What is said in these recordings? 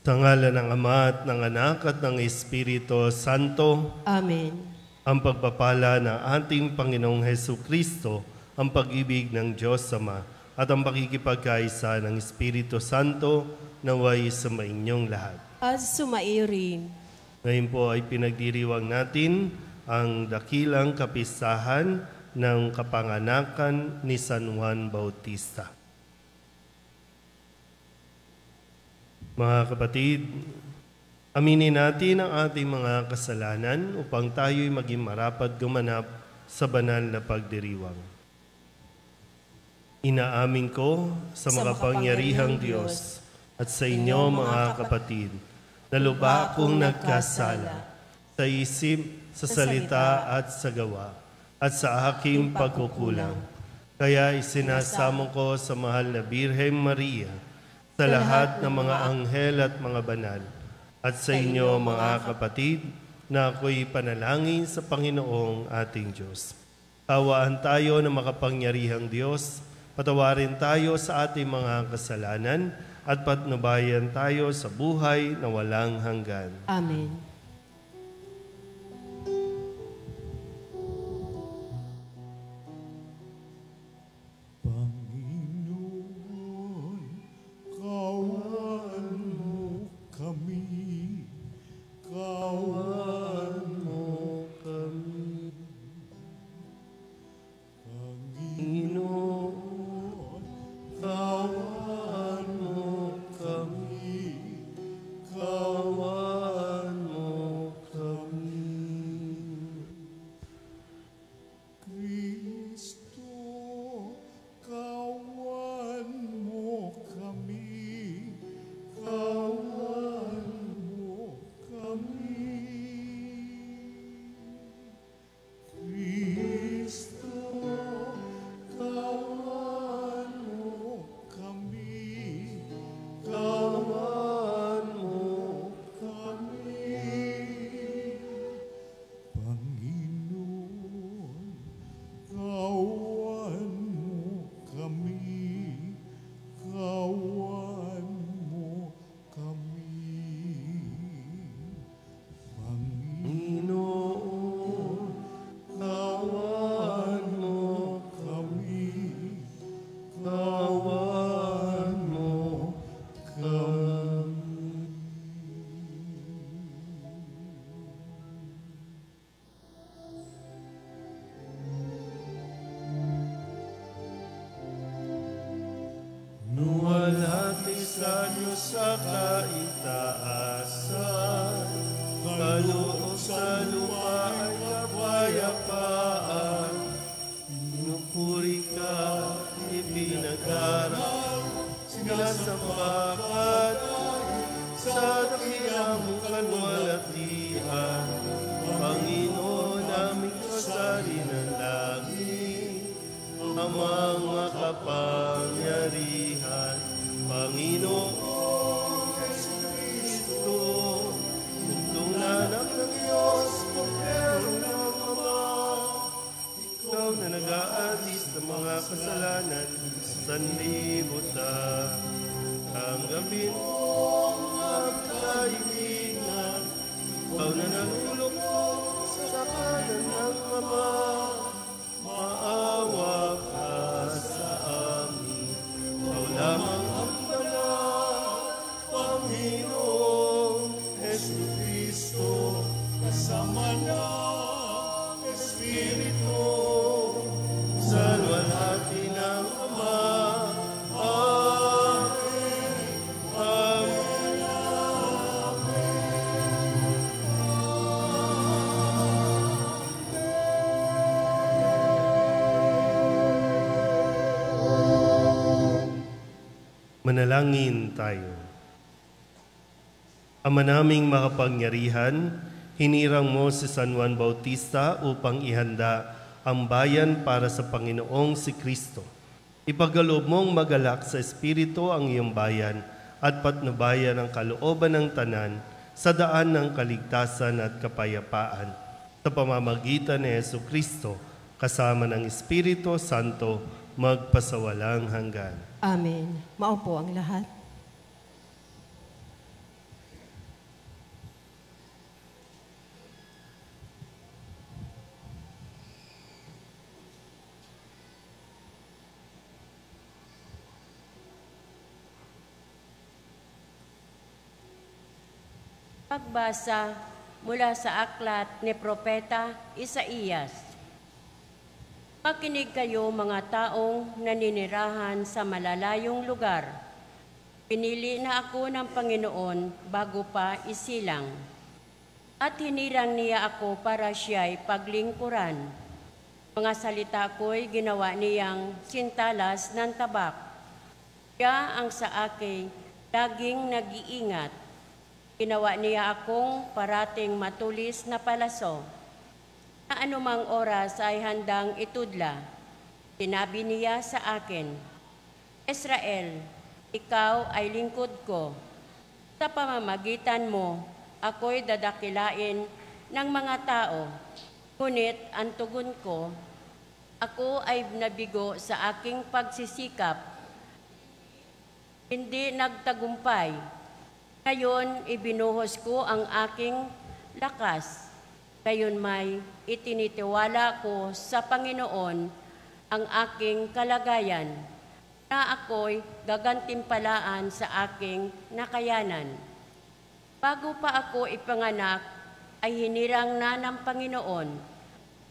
Sa ngalan ng Ama at ng Anak at ng Espiritu Santo. Amen. Ang pagpapala ng ating Panginoong Hesukristo, ang pag-ibig ng Diyos Ama, at ang pakikipagkaisa ng Espiritu Santo naway sa inyong lahat. At sumaiyo rin. Ngayon po ay pinagdiriwang natin ang dakilang kapistahan ng kapanganakan ni San Juan Bautista. Mga kapatid, aminin natin ang ating mga kasalanan upang tayo'y maging marapat gumanap sa banal na pagdiriwang. Inaamin ko sa makapangyarihang Diyos at sa inyo mga kapatid, na lubha akong nagkasala sa isip, sa salita at sa gawa, at sa aking pagkukulang. Kaya isinasamo ko sa mahal na Birhen Maria, sa lahat ng mga anghel at mga banal, at sa inyo mga kapatid, na ako'y panalangin sa Panginoong ating Diyos. Kawaan tayo ng makapangyarihang Diyos, patawarin tayo sa ating mga kasalanan, at patnubayan tayo sa buhay na walang hanggan. Amen. Nuwalhati sa Diyos sa kaitaasan, kaloob sa lupa ay kapayapaan. Pinupuri ka, ipinag-aral, sinasampakat sa dakilang kalwalhatian. Panginoon naming kasari ng langit, amang makapangyarihan, Panginoong Jesucristo, bugtong na anak ng Diyos, kordero ng Ama, ikaw na nag-aalis ng mga kasalanan sa sanlibutan. Tanggapin mo ang kaibigan, ikaw na nalulukok sa kanan ng Ama, maawa ka sa amin. Ikaw lamang ang banal, Panginoong Jesucristo, kasama ng Espiritu, sa luwalhati ng Ama. Amen. Amen. Manalangin tayo. Ama naming makapangyarihan, hinirang mo si San Juan Bautista upang ihanda ang bayan para sa Panginoong si Kristo. Ipagkaloob mong magalak sa Espiritu ang iyong bayan at patnubayan ang kalooban ng tanan sa daan ng kaligtasan at kapayapaan sa pamamagitan ni Jesucristo kasama ng Espiritu Santo magpasawalang hanggan. Amen. Maupo ang lahat. Pagbasa mula sa aklat ni Propeta Isaías. Makinig kayo mga taong naninirahan sa malalayong lugar. Pinili na ako ng Panginoon bago pa isilang. At hinirang niya ako para siya'y paglingkuran. Mga salita ko'y ginawa niyang sintalas ng tabak. Siya ang sa akin laging nag-iingat. Ginawa niya akong parating matulis na palaso. Na anumang oras ay handang itudla. Sinabi niya sa akin, Israel, ikaw ay lingkod ko. Sa pamamagitan mo, ako'y dadakilain ng mga tao. Ngunit ang tugon ko, ako ay nabigo sa aking pagsisikap. Hindi nagtagumpay. Ngayon, ibinuhos ko ang aking lakas. Ngayon may itinitiwala ko sa Panginoon ang aking kalagayan, na ako'y gagantimpalaan sa aking nakayanan. Bago pa ako ipanganak, ay hinirang na ng Panginoon.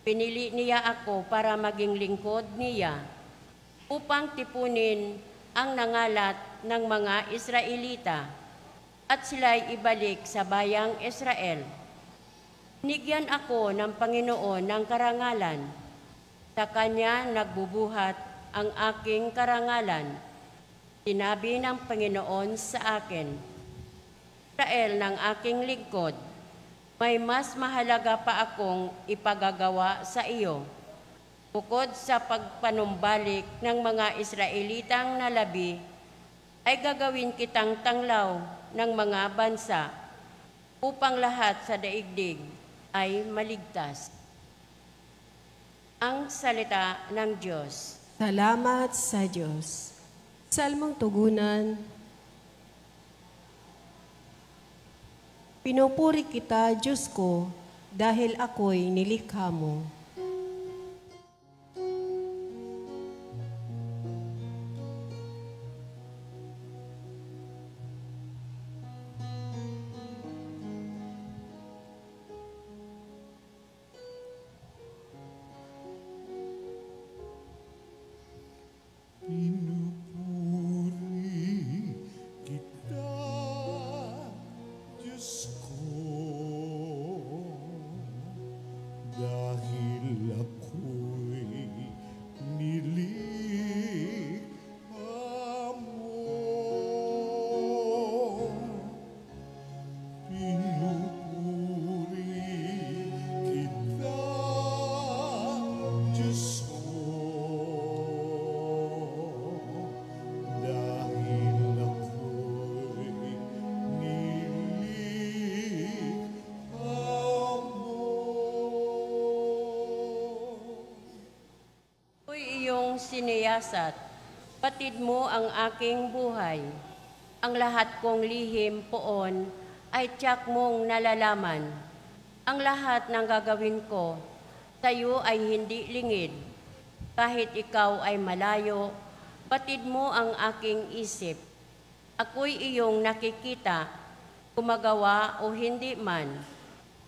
Pinili niya ako para maging lingkod niya, upang tipunin ang nangalat ng mga Israelita, at sila'y ibalik sa bayang Israel. Binigyan ako ng Panginoon ng karangalan. Sa Kanya nagbubuhat ang aking karangalan. Sinabi ng Panginoon sa akin, Israel ng aking lingkod, may mas mahalaga pa akong ipagagawa sa iyo. Bukod sa pagpanumbalik ng mga Israelitang nalabi, ay gagawin kitang tanglaw ng mga bansa upang lahat sa daigdig ay maligtas. Ang salita ng Diyos. Salamat sa Diyos. Salmong tugunan. Pinupuri kita, Diyos ko, dahil ako'y nilikha mo. Siniyasat, patid mo ang aking buhay. Ang lahat kong lihim poon ay tiyak mong nalalaman. Ang lahat ng gagawin ko sa iyo ay hindi lingid. Kahit ikaw ay malayo, patid mo ang aking isip. Ako'y iyong nakikita, gumagawa o hindi man.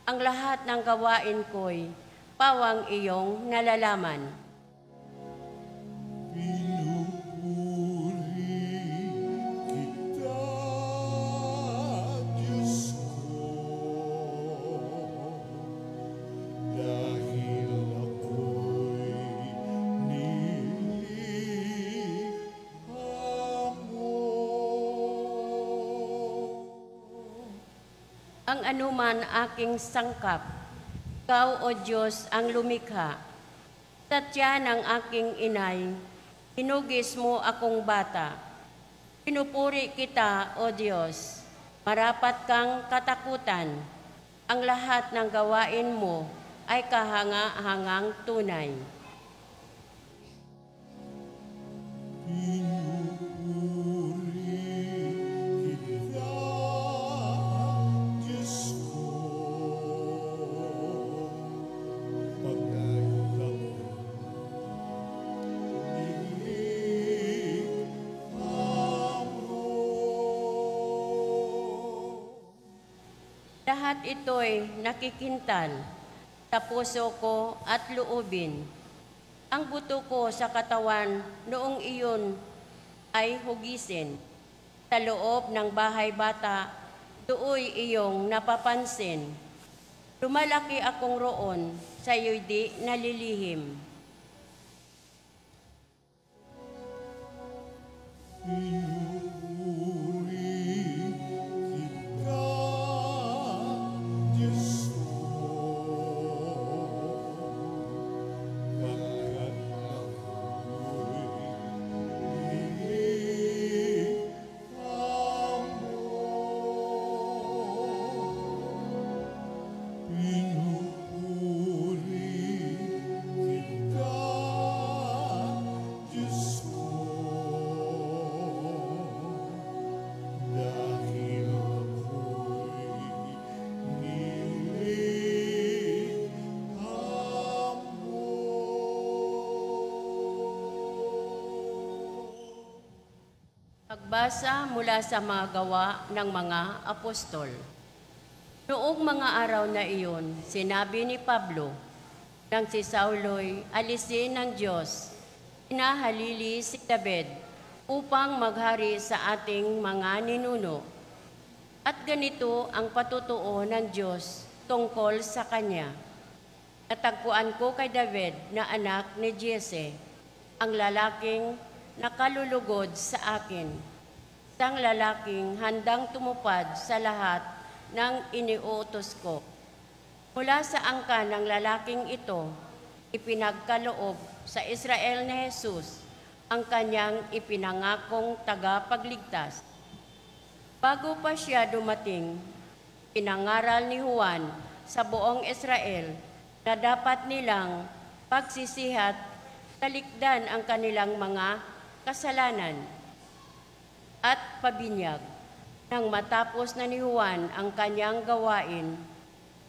Ang lahat ng gawain ko'y pawang iyong nalalaman. Ang anuman aking sangkap, ikaw o Diyos ang lumikha. Sa tiyan ng aking inay, hinugis mo akong bata. Pinupuri kita, O Diyos, marapat kang katakutan. Ang lahat ng gawain mo ay kahanga-hangang tunay. Lahat ito'y nakikintal sa puso ko at loobin. Ang buto ko sa katawan noong iyon ay hugisin. Sa loob ng bahay bata, dooy iyong napapansin. Lumalaki akong roon, sa'yo'y di nalilihim. Pagbasa mula sa mga gawa ng mga apostol. Noong mga araw na iyon, sinabi ni Pablo, nang si Saulo'y alisin ng Diyos, inahalili si David upang maghari sa ating mga ninuno. At ganito ang patutuo ng Diyos tungkol sa kanya. Natagpuan ko kay David na anak ni Jesse, ang lalaking nakalulugod sa akin, isang lalaking handang tumupad sa lahat ng iniuutos ko. Mula sa angkan ng lalaking ito, ipinagkaloob sa Israel ni Jesus ang kanyang ipinangakong tagapagligtas. Bago pa siya dumating, pinangaral ni Juan sa buong Israel na dapat nilang pagsisihat, talikdan ang kanilang mga kasalanan at pabinyag. Nang matapos na ni Juan ang kanyang gawain,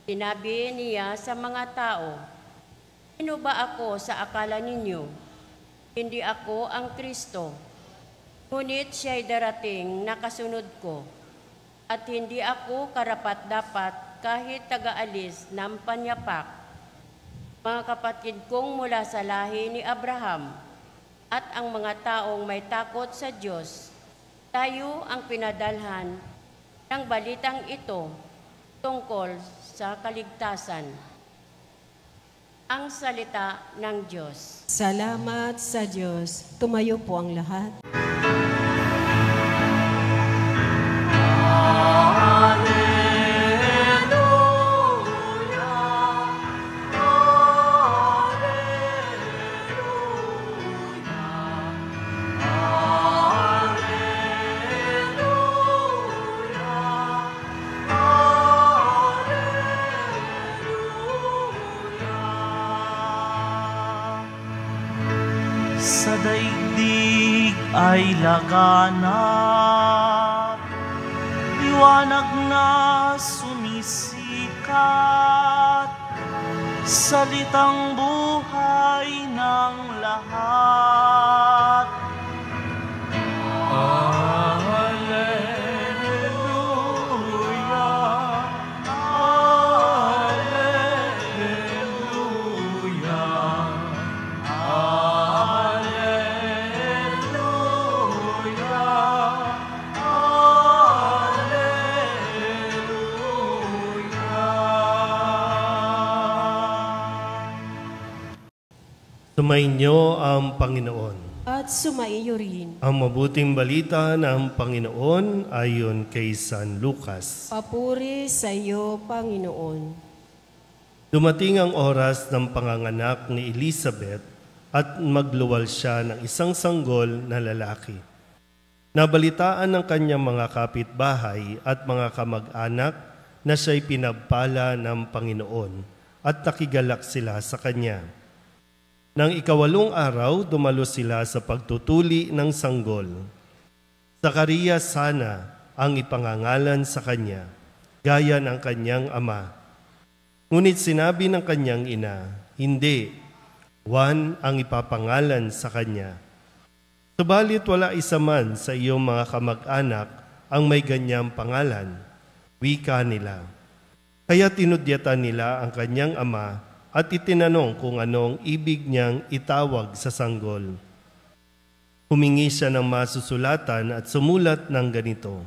sinabi niya sa mga tao, "Sino ba ako sa akala ninyo? Hindi ako ang Kristo. Ngunit siya'y darating na kasunod ko, at hindi ako karapat-dapat kahit taga-alis ng panyapak. Mga kapatid kong mula sa lahi ni Abraham, at ang mga taong may takot sa Diyos, tayo ang pinadalhan ng balitang ito tungkol sa kaligtasan." Ang salita ng Diyos. Salamat sa Diyos. Tumayo po ang lahat. Sa daigdig ay laganap, liwanag na sumisikat, salitang buhay ng lahat. Sumainyo ang Panginoon. At sumaiyo rin. Ang mabuting balita ng Panginoon ayon kay San Lucas. Papuri sa iyo, Panginoon. Dumating ang oras ng panganganak ni Elizabeth at magluwal siya ng isang sanggol na lalaki. Nabalitaan ng kanyang mga kapitbahay at mga kamag-anak na siya'y pinagpala ng Panginoon at nakigalak sila sa kanya. Nang 8 araw, dumalo sila sa pagtutuli ng sanggol. Zacarias sana ang ipangangalan sa kanya, gaya ng kanyang ama. Ngunit sinabi ng kanyang ina, "Hindi, Juan ang ipapangalan sa kanya." Subalit wala isa man sa iyong mga kamag-anak ang may ganyang pangalan. Wika nila. Kaya tinudyatan nila ang kanyang ama at itinanong kung anong ibig niyang itawag sa sanggol. Humingi siya ng masusulatan at sumulat ng ganito,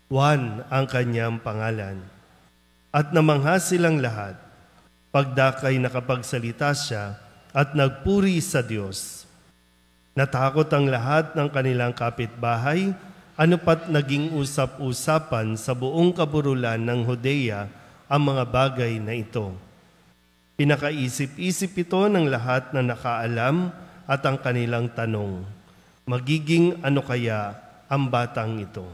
Juan ang kanyang pangalan. At namangha silang lahat. Pagdakay nakapagsalita siya at nagpuri sa Diyos. Natakot ang lahat ng kanilang kapitbahay, ano pat naging usap-usapan sa buong kaburulan ng Judea ang mga bagay na ito. Pinakaisip-isip ito ng lahat na nakaalam at ang kanilang tanong, magiging ano kaya ang batang ito?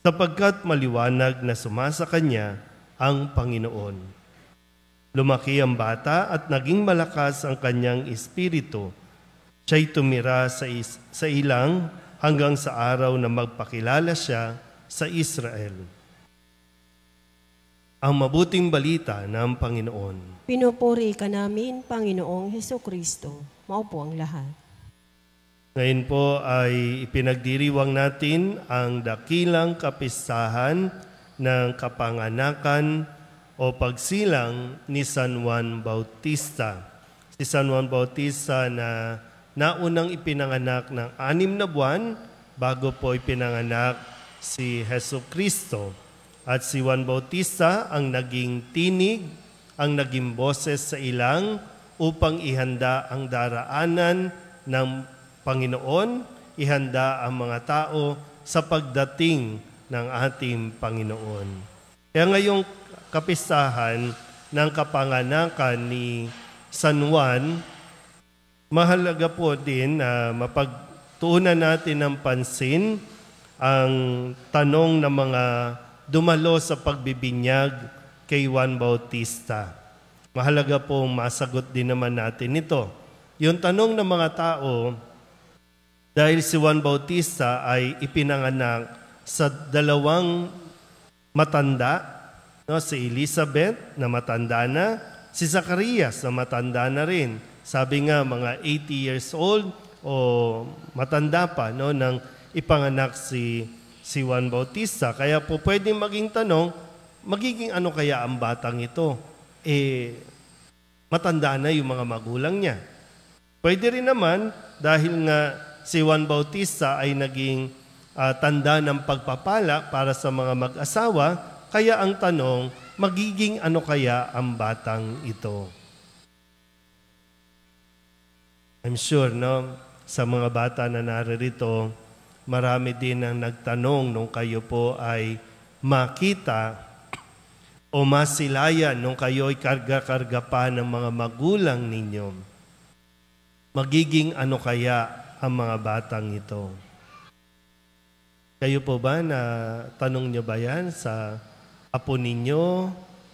Sapagkat maliwanag na sumasa kanya ang Panginoon. Lumaki ang bata at naging malakas ang kanyang espiritu. Siya'y tumira sa ilang hanggang sa araw na magpakilala siya sa Israel. Ang mabuting balita ng Panginoon. Pinupuri ka namin, Panginoong Hesukristo. Maupo ang lahat. Ngayon po ay ipinagdiriwang natin ang dakilang kapistahan ng kapanganakan o pagsilang ni San Juan Bautista. Si San Juan Bautista na naunang ipinanganak ng 6 na buwan bago po ipinanganak si Hesukristo. At si Juan Bautista ang naging tinig, ang naging boses sa ilang upang ihanda ang daraanan ng Panginoon, ihanda ang mga tao sa pagdating ng ating Panginoon. Kaya ngayong kapistahan ng kapanganakan ni San Juan, mahalaga po din na mapagtuunan natin ng pansin ang tanong ng mga dumalo sa pagbibinyag kay Juan Bautista. Mahalaga pong masagot din naman natin ito. Yung tanong ng mga tao, dahil si Juan Bautista ay ipinanganak sa 2 matanda, si Elizabeth na matanda na, si Zacarias na matanda na rin. Sabi nga mga 80 years old o matanda pa nang ipanganak si Juan Bautista. Kaya po pwedeng maging tanong, magiging ano kaya ang batang ito? Matanda na yung mga magulang niya. Pwede rin naman dahil nga si Juan Bautista ay naging tanda ng pagpapala para sa mga mag-asawa, kaya ang tanong, magiging ano kaya ang batang ito? I'm sure, sa mga bata na naririto, marami din ang nagtanong nung kayo po ay makita o masilayan nung kayo ay karga-karga pa ng mga magulang ninyo. Magiging ano kaya ang mga batang ito? Kayo po ba na tanong nyo ba yan sa apo ninyo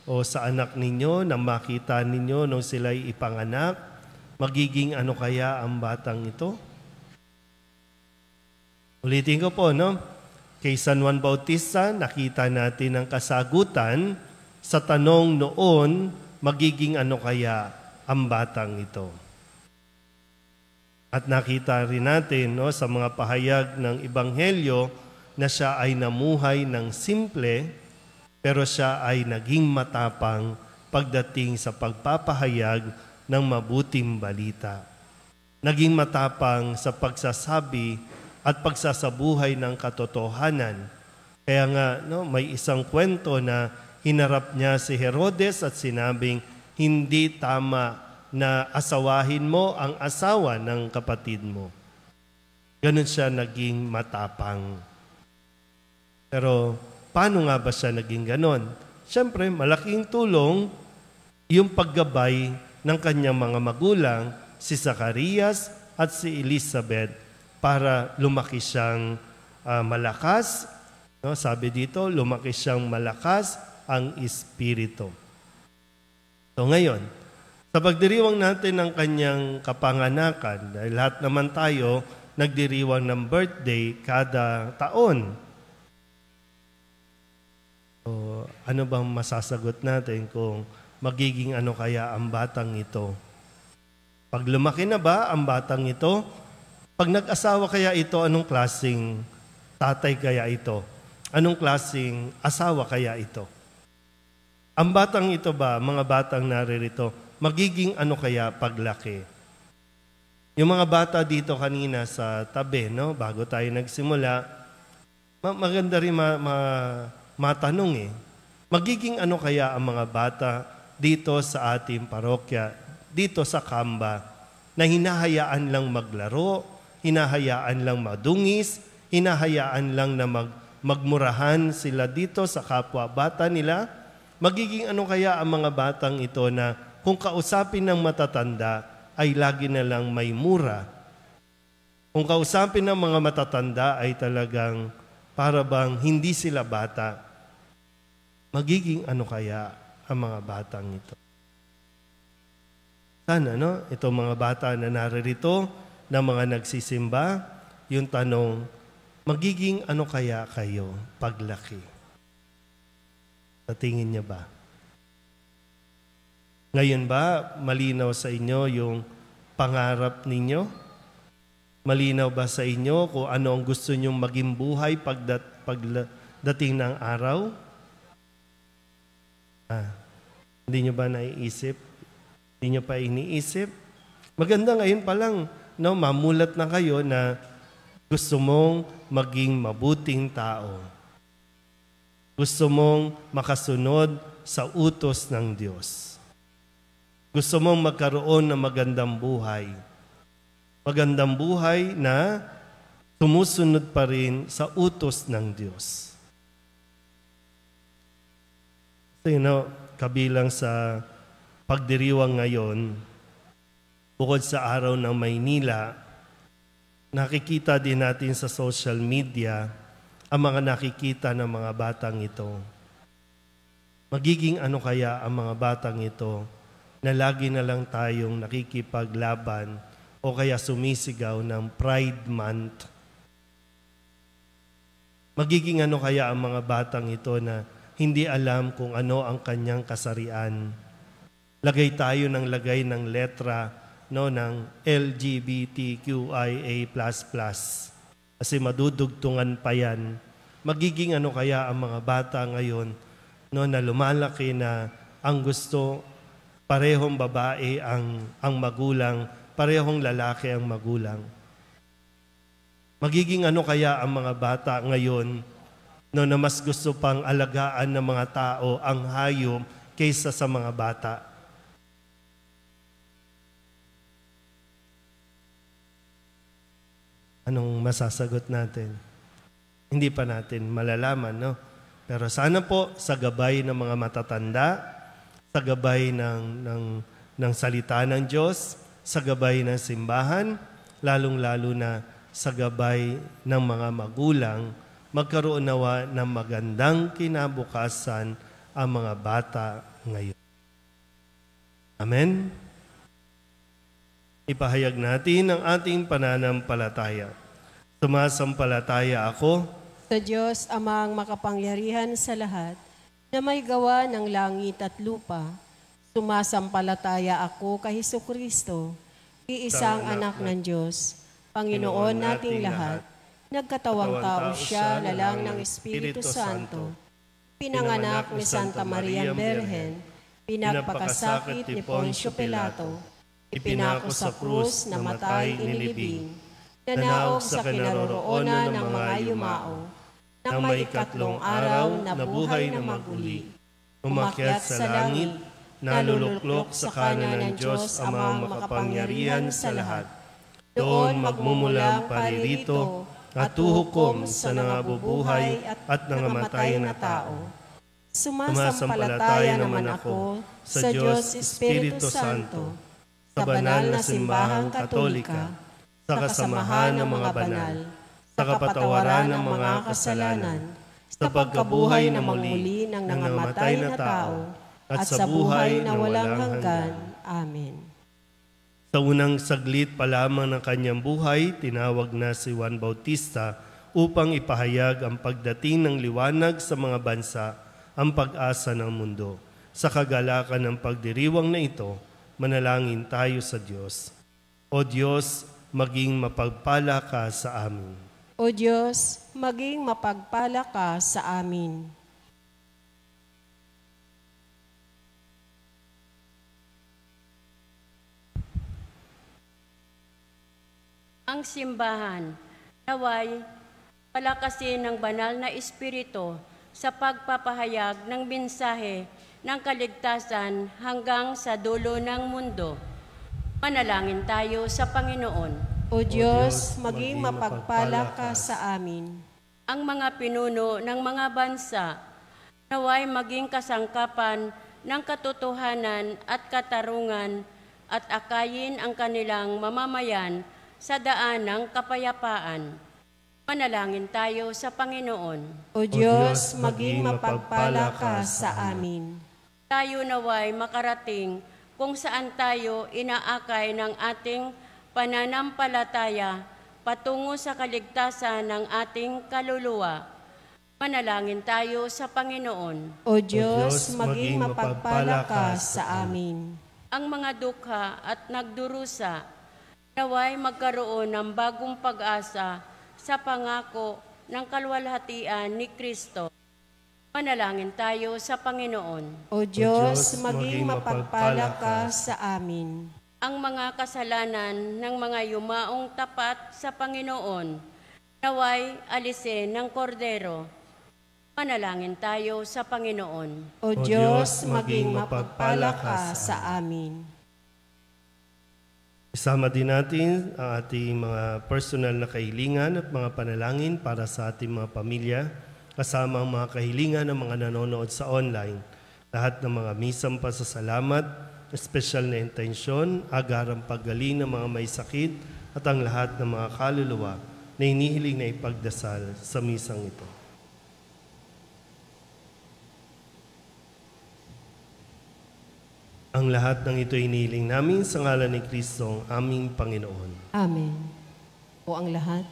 o sa anak ninyo na makita ninyo nung sila'y ipanganak? Magiging ano kaya ang batang ito? Ulitin ko po, Kay San Juan Bautista, nakita natin ang kasagutan sa tanong noon, magiging ano kaya ang batang ito? At nakita rin natin sa mga pahayag ng Ebanghelyo na siya ay namuhay ng simple, pero siya ay naging matapang pagdating sa pagpapahayag ng mabuting balita. Naging matapang sa pagsasabi at pagsasabuhay ng katotohanan. Kaya nga, may isang kwento na hinarap niya si Herodes at sinabing, hindi tama na asawahin mo ang asawa ng kapatid mo. Ganun siya naging matapang. Pero paano nga ba siya naging ganon? Siyempre, malaking tulong yung paggabay ng kanyang mga magulang, si Zacarias at si Elizabeth, para lumaki siyang malakas. Sabi dito, lumaki siyang malakas ang espiritu. So ngayon, sa pagdiriwang natin ng kanyang kapanganakan, dahil lahat naman tayo nagdiriwang ng birthday kada taon, so, ano bang masasagot natin kung magiging ano kaya ang batang ito? Pag lumaki na ba ang batang ito? Pag nag-asawa kaya ito, anong klaseng tatay kaya ito? Anong klaseng asawa kaya ito? Ang batang ito ba, mga batang naririto, magiging ano kaya paglaki? Yung mga bata dito kanina sa tabi, no? Bago tayo nagsimula, maganda rin matanong magiging ano kaya ang mga bata dito sa ating parokya, dito sa Kamba, na hinahayaan lang maglaro, hinahayaan lang madungis, hinahayaan lang na magmurahan sila dito sa kapwa-bata nila? Magiging ano kaya ang mga batang ito na kung kausapin ng matatanda ay lagi na lang may mura? Kung kausapin ng mga matatanda ay talagang para bang hindi sila bata? Magiging ano kaya ang mga batang ito? Sana, no? Itong mga bata na naririto, na mga nagsisimba, yung tanong, magiging ano kaya kayo paglaki? Sa tingin niya ba? Ngayon ba, malinaw sa inyo yung pangarap ninyo? Malinaw ba sa inyo kung ano ang gusto nyong maging buhay pagdating ng araw? Hindi nyo ba naiisip? Hindi nyo pa iniisip? Maganda ngayon pa lang, no, mamulat na kayo na gusto mong maging mabuting tao. Gusto mong makasunod sa utos ng Diyos. Gusto mong magkaroon ng magandang buhay. Magandang buhay na sumusunod pa rin sa utos ng Diyos. So, kabilang sa pagdiriwang ngayon, bukod sa araw ng Maynila, nakikita din natin sa social media ang mga nakikita ng mga batang ito. Magiging ano kaya ang mga batang ito na lagi na lang tayong nakikipaglaban o kaya sumisigaw ng Pride Month? Magiging ano kaya ang mga batang ito na hindi alam kung ano ang kanyang kasarian? Lagay tayo ng lagay ng letra, no, ng LGBTQIA++. Kasi madudugtungan pa yan. Magiging ano kaya ang mga bata ngayon, no, na lumalaki na ang gusto, parehong babae ang magulang, parehong lalaki ang magulang. Magiging ano kaya ang mga bata ngayon, no, na mas gusto pang alagaan ng mga tao ang hayop kaysa sa mga bata? Anong masasagot natin? Hindi pa natin malalaman, no? Pero sana po sa gabay ng mga matatanda, sa gabay ng salita ng Diyos, sa gabay ng simbahan, lalong-lalo na sa gabay ng mga magulang, magkaroon nawa ng magandang kinabukasan ang mga bata ngayon. Amen? Ipahayag natin ang ating pananampalataya. Sumasampalataya ako sa Diyos amang makapangyarihan sa lahat, na may gawa ng langit at lupa. Sumasampalataya ako kay Hesukristo, iisang anak ng Diyos, Panginoon nating lahat. Nagkatawang tao siya, lalang ng Espiritu Santo. Pinanganak ni Santa Maria Berhen, pinagpakasakit ni Poncio Pilato, ipinako sa krus, namatay, inilibing, nanaog sa kinaroroonan ng mga yumao, nang may ikatlong araw na buhay na maguli, umakyat sa langit, naluluklok sa kanan ng Diyos amang makapangyarihan sa lahat. Doon magmumulang paririto at tuhukom sa nangabubuhay at nangamatay na tao. Sumasampalataya naman ako sa Diyos Espiritu Santo, sa banal na simbahang katolika, sa kasamahan ng mga banal, sa kapatawaran ng mga kasalanan, sa pagkabuhay na muli ng nangamatay na tao, at sa buhay na walang hanggan. Amen. Sa unang saglit pa lamang ng kanyang buhay, tinawag na si Juan Bautista upang ipahayag ang pagdating ng liwanag sa mga bansa, ang pag-asa ng mundo. Sa kagalakan ng pagdiriwang na ito, manalangin tayo sa Diyos. O Diyos, maging mapagpala ka sa amin. O Diyos, maging mapagpala ka sa amin. ang simbahan. Naway, palakasin ng banal na Espiritu sa pagpapahayag ng mensahe ng kaligtasan hanggang sa dulo ng mundo. Manalangin tayo sa Panginoon. O Diyos, maging mapagpala ka sa amin. Ang mga pinuno ng mga bansa, naway maging kasangkapan ng katotohanan at katarungan at akayin ang kanilang mamamayan sa daan ng kapayapaan. Manalangin tayo sa Panginoon. O Diyos, maging mapagpala ka sa amin. Tayo naway makarating kung saan tayo inaakay ng ating pananampalataya patungo sa kaligtasan ng ating kaluluwa. Manalangin tayo sa Panginoon. O Diyos, maging mapagpala ka sa amin. Ang mga dukha at nagdurusa, naway magkaroon ng bagong pag-asa sa pangako ng kalwalhatian ni Kristo. Manalangin tayo sa Panginoon. O Diyos, maging mapagpala ka sa amin. Ang mga kasalanan ng mga yumaong tapat sa Panginoon, naway alisin ng kordero. Manalangin tayo sa Panginoon. O Diyos, maging mapagpala ka sa amin. Isama din natin ang ating mga personal na kahilingan at mga panalangin para sa ating mga pamilya, kasama ang mga kahilingan ng mga nanonood sa online. Lahat ng mga misang pasasalamat, espesyal na intensyon, agarang paggaling ng mga may sakit at ang lahat ng mga kaluluwa na inihiling na ipagdasal sa misang ito. Ang lahat ng ito inihiling namin sa ngalan ni Kristo, ang aming Panginoon. Amen. O ang lahat.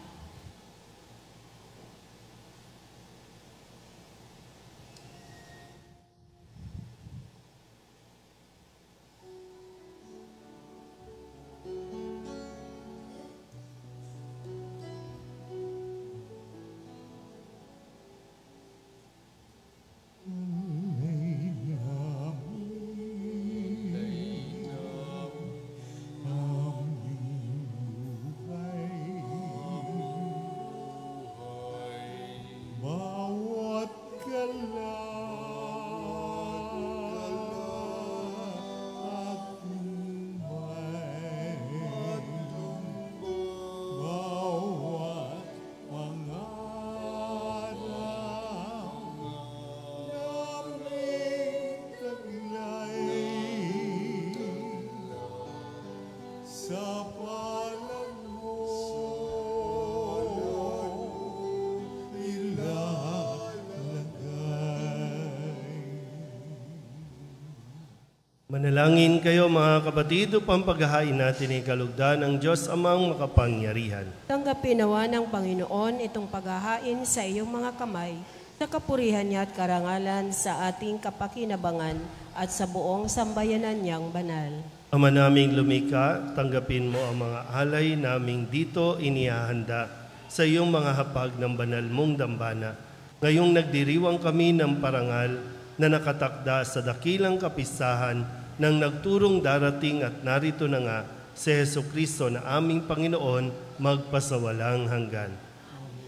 Manalangin kayo mga kapatid upang paghahain natin ay kalugdan ng Diyos Amang makapangyarihan. Tanggapin nawa ng Panginoon itong paghahain sa iyong mga kamay, sa kapurihan niya at karangalan sa ating kapakinabangan at sa buong sambayanan niyang banal. Ama naming lumikha, tanggapin mo ang mga alay naming dito inihahanda sa iyong mga hapag ng banal mong dambana. Ngayong nagdiriwang kami ng parangal na nakatakda sa dakilang kapistahan ng nagturong darating at narito na nga si Jesucristo na aming Panginoon magpasawalang hanggan.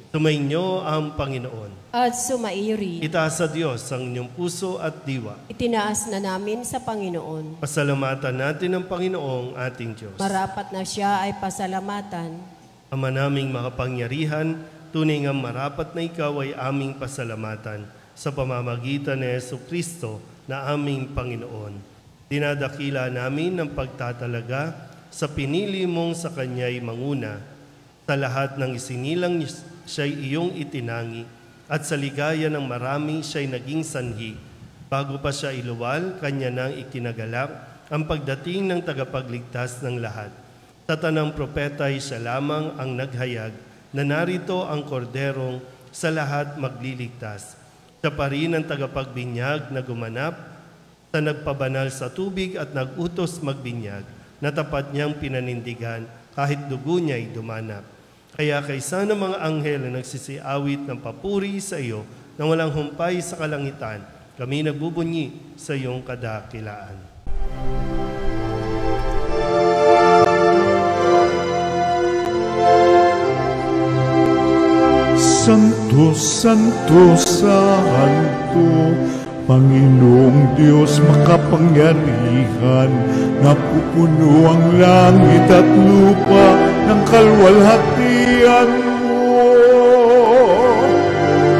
Sumainyo ang Panginoon. At sumairi. Itaas sa Diyos ang inyong puso at diwa. Itinaas na namin sa Panginoon. Pasalamatan natin ang Panginoong ating Diyos. Marapat na siya ay pasalamatan. Ama naming makapangyarihan, tunay nga marapat na ikaw ay aming pasalamatan sa pamamagitan ni Jesucristo na aming Panginoon. Dinadakila namin ng pagtatalaga sa pinili mong sa Kanya'y manguna, sa lahat ng isinilang siya'y iyong itinangi, at sa ligaya ng marami siya'y naging sanhi. Bago pa siya iluwal, Kanya nang ikinagalak ang pagdating ng tagapagligtas ng lahat. Sa tanang propeta ay siya lamang ang naghayag na narito ang korderong sa lahat magliligtas. Siya pa rin ang tagapagbinyag na gumanap sa nagpabanal sa tubig at nagutos magbinyag, na tapat niyang pinanindigan kahit dugo niya'y dumanap. Kaya kaysa ng mga anghel na nagsisiawit ng papuri sa iyo na walang humpay sa kalangitan, kami nagbubunyi sa iyong kadakilaan. Santo, Santo, Santo, Panginoong Diyos makapangyarihan, napupuno ang langit at lupa ng kalwalhatian mo.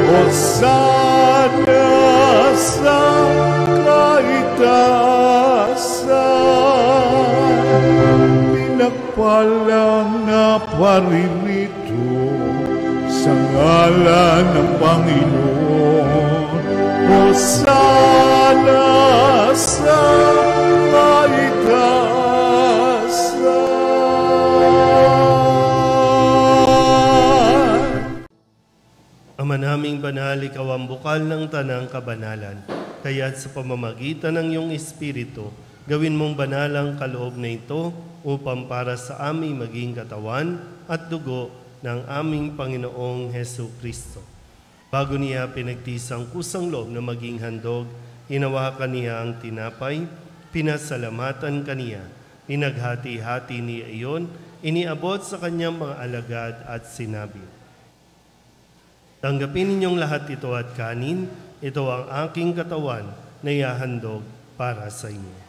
Hosana sa kaitaasan, pinagpalang na paririto sa ngalan ng Panginoon. Hosana sa kaitaasan. Ama naming banal, ikaw ang bukal ng tanang kabanalan. Kaya't sa pamamagitan ng iyong Espiritu, gawin mong banal ang kaloob na ito upang para sa aming maging katawan at dugo ng aming Panginoong Hesu Kristo. Bago niya pinagtiis ang kusang loob na maging handog, hinawakan niya ang tinapay, pinasalamatan kaniya, inaghati-hati niya iyon, iniabot sa kanyang mga alagad at sinabi, "Tanggapin ninyong lahat ito at kanin, ito ang aking katawan na ihahandog para sa inyo."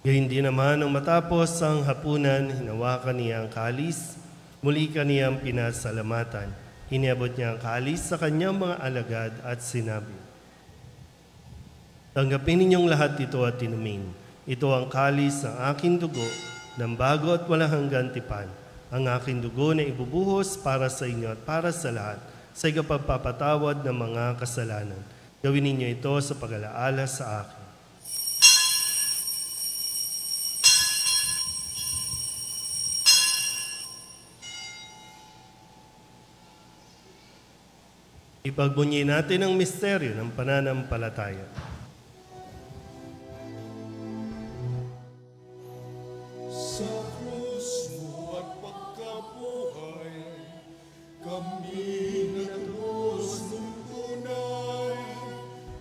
Gayun din naman, nang matapos ang hapunan, hinawakan niya ang kalis, muli kaniyang pinasalamatan. Iniabot niya ang kalis sa kanyang mga alagad at sinabi, "Tanggapin ninyong lahat ito at inumin. Ito ang kalis ng aking dugo, ng bago at walang hanggang tipan. Ang aking dugo na ibubuhos para sa inyo at para sa lahat, sa ikapagpapatawad ng mga kasalanan. Gawin ninyo ito sa pag-alaala sa akin." Ipagbunyi natin ang misteryo ng pananampalataya. Sa krus mo at pagkabuhay, kami natubos ng tunay.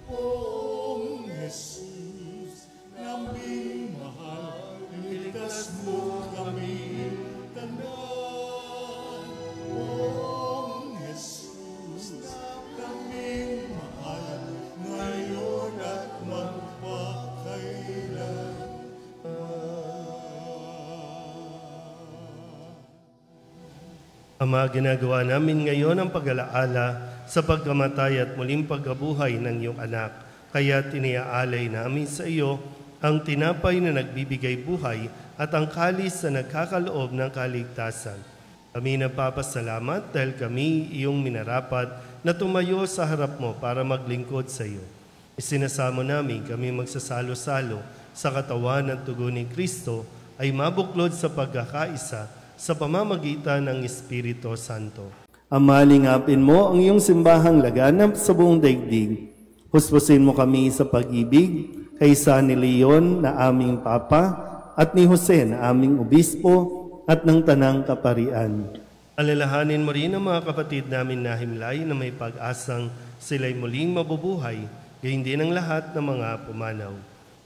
Poong Jesus, naming mahal, iniligtas mo kami tanan. Poong Jesus, naming mahal, ngayon at magpakailan. Ama, ginagawa namin ngayon ang pag-alaala sa pagkamatay at muling pagkabuhay ng iyong anak. Kaya tiniaalay namin sa iyo ang tinapay na nagbibigay buhay at ang kalis na nagkakaloob ng kaligtasan. Kami nagpapasalamat dahil kami iyong minarapat na tumayo sa harap mo para maglingkod sa iyo. Isinasamo namin kami magsasalo-salo sa katawan at dugo ni Kristo ay mabuklod sa pagkakaisa sa pamamagitan ng Espiritu Santo. Ama, lingapin mo ang iyong simbahang laganap sa buong daigdig. Huspusin mo kami sa pag-ibig kay San Leon na aming Papa at ni Jose na aming Obispo at ng Tanang Kaparian. Alalahanin mo rin ang mga kapatid namin na himlay na may pag-asang sila'y muling mabubuhay, gayon din ang lahat ng mga pumanaw.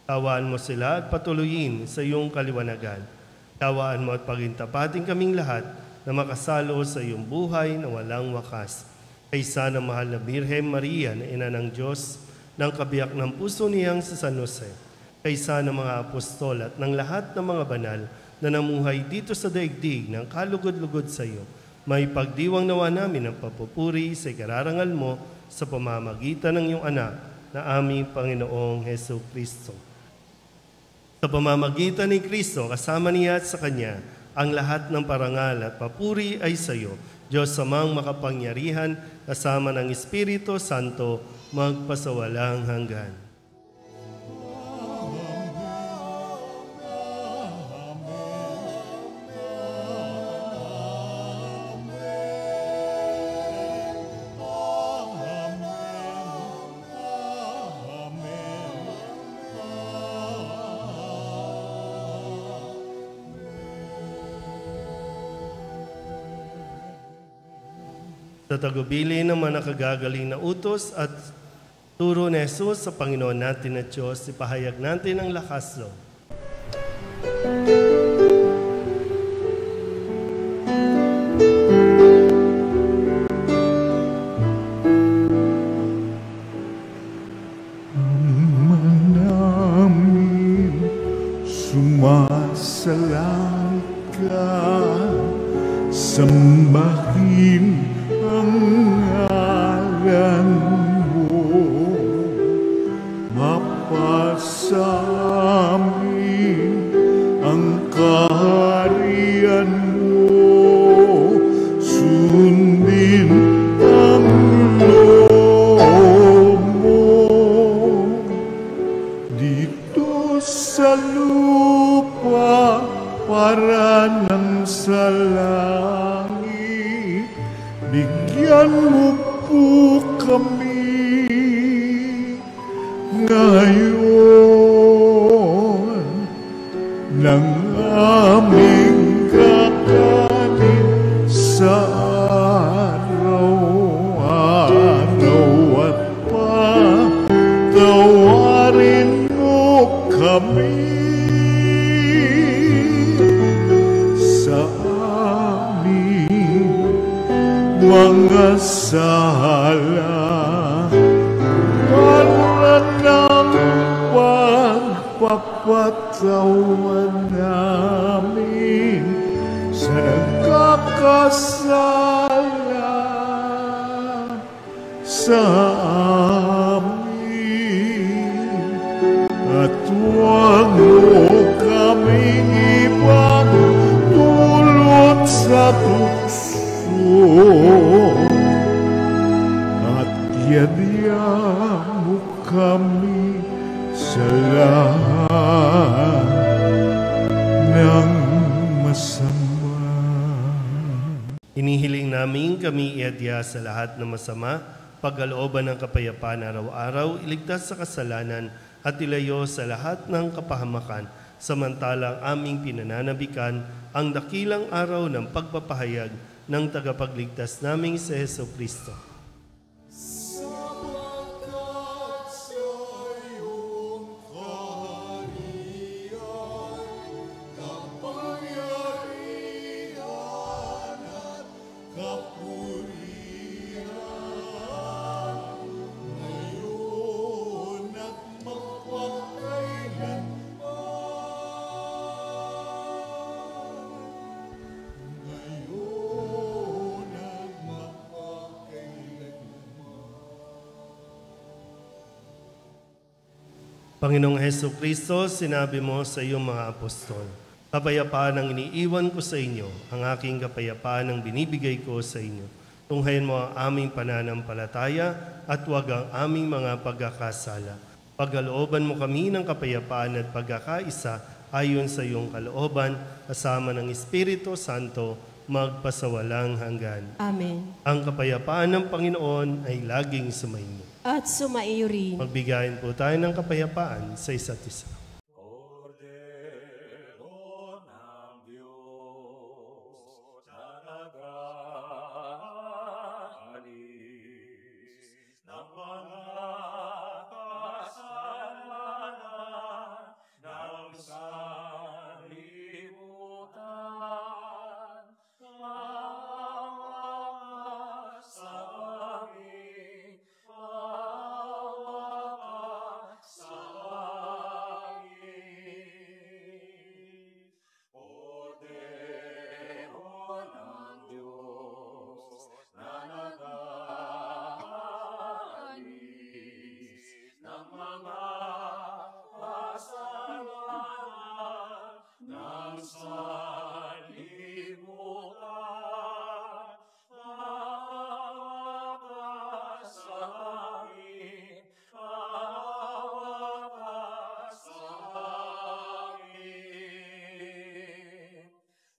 Tawaan mo sila at patuloyin sa iyong kaliwanagan. Tawaan mo at pagintapatin kaming lahat na makasalo sa iyong buhay na walang wakas. Kaysa ng mahal na Birhen Maria na ina ng Diyos, ng kabiyak ng puso niyang sa San Jose, kaysa ng mga apostol at ng lahat ng mga banal na namuhay dito sa daigdig ng kalugod-lugod sa iyo, may pagdiwang nawa namin ang papupuri sa ikararangal mo sa pamamagitan ng iyong anak na aming Panginoong Hesu Kristo. Sa pamamagitan ni Kristo, kasama niya at sa Kanya, ang lahat ng parangal at papuri ay sa iyo, Diyos Amang makapangyarihan, kasama ng Espiritu Santo, magpasawalang hanggan. Sa tagubili ng mga nakagagaling na utos at Turo ni Jesus sa Panginoon natin at Diyos, ipahayag natin ang lakas loob. Sumasalangit ka, sambahin ang ngalan mo, mapasamin ang kaharian mo, sundin ang loob mo dito sa lupa para nang sa langit. Bigyan mo po kami ngayon ng aming kakanin sa araw-araw at patawarin mo kami sa aming mga sala, para ng pagpapatawan namin sa nagkakasala sa amin, at huwag mo kaming ipagdulot sa tukso, at yadya mo kami sa lahat ng masama. Inihiling namin kami iadya sa lahat ng masama, pagkalooban ng kapayapaan araw-araw, iligtas sa kasalanan at ilayo sa lahat ng kapahamakan, samantalang aming pinananabikan ang dakilang araw ng pagpapahayag ng tagapagligtas naming si Jesucristo. Sapagkat sa iyong kaharian, kapangyarihan at kapurihan, ngayon at magpakailanman. Ngayon at magpakailanman. Panginoong Jesucristo, sinabi mo sa iyong mga apostol, kapayapaan ang iniiwan ko sa inyo, ang aking kapayapaan ang binibigay ko sa inyo. Tunghayan mo ang aming pananampalataya at huwag ang aming mga pagkakasala. Pagkalooban mo kami ng kapayapaan at pagkakaisa ayon sa iyong kalooban, kasama ng Espiritu Santo, magpasawalang hanggan. Amen. Ang kapayapaan ng Panginoon ay laging sumainyo. At sumaiyo rin. Magbigayin po tayo ng kapayapaan sa isa't isa. Kordero ng Diyos na nag-aalis ng mga kasalanan ng sanlibutan, awa sa amin, awa sa amin. Kordero ng Diyos na nag-aalis ng mga kasalanan ng sanlibutan, awa sa amin, awa sa amin.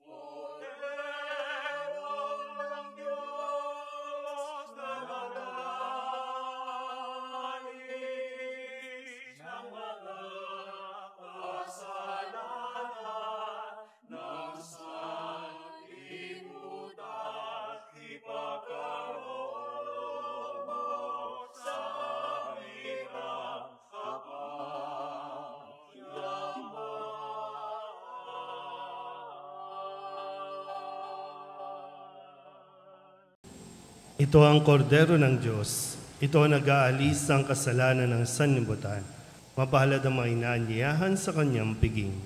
Kordero ng Diyos na nag-aalis ng mga kasalanan ng Ito ang kordero ng Diyos. Ito ang nag-aalis ng kasalanan ng sanlibutan. Mapalad ang mga inaanyayahan sa kanyang piging.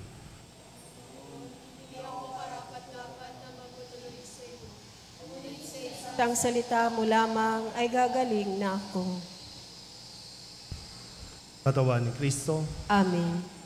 Ang salita mo lamang ay gagaling na ako. Katawan ni Kristo. Amen.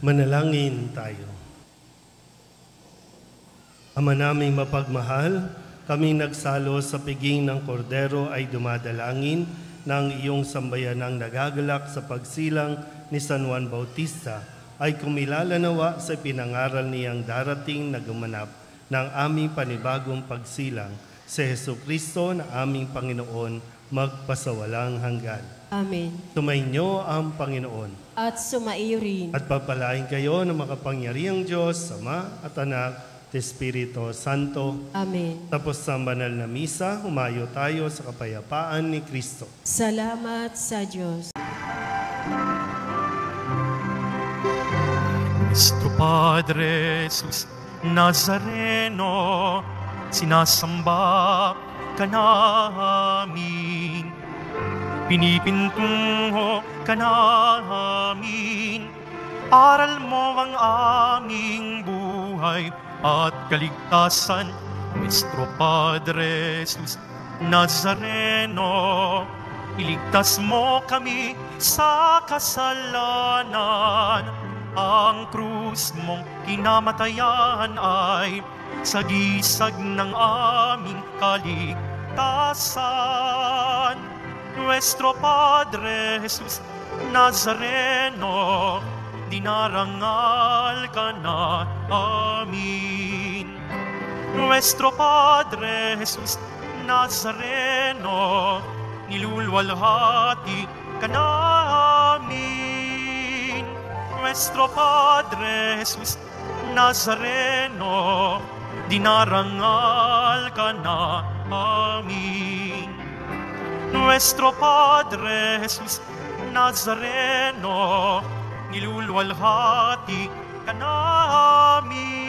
Manalangin tayo. Ama naming mapagmahal, kaming nagsalo sa piging ng kordero ay dumadalangin ng iyong sambayanang nagagalak sa pagsilang ni San Juan Bautista ay kumilala nawa sa pinangaral niyang darating na gumanap ng aming panibagong pagsilang si Jesucristo na aming Panginoon magpasawalang hanggan. Amen. Sumainyo ang Panginoon. At sumaiyo rin. At pagpalain kayo ng makapangyarihang Diyos, Ama at Anak, at Espiritu Santo. Amen. Tapos sa banal na misa, humayo tayo sa kapayapaan ni Kristo. Salamat sa Diyos. Nuestro Padre Jesus Nazareno, sinasamba ka namin. Pinipintungo ka namin, aral mo ang aming buhay at kaligtasan. Nuestro Padre Jesus Nazareno, iligtas mo kami sa kasalanan. Ang krus mong kinamatayan ay sagisag ng aming kaligtasan. Nuestro Padre Jesus Nazareno, dinarangal ka na amin. Nuestro Padre Jesus Nazareno, nilulwalhati ka na amin. Nuestro Padre Jesus Nazareno, dinarangal ka na amin. Nuestro Padre Jesus Nazareno, nilulwalhati ka namin.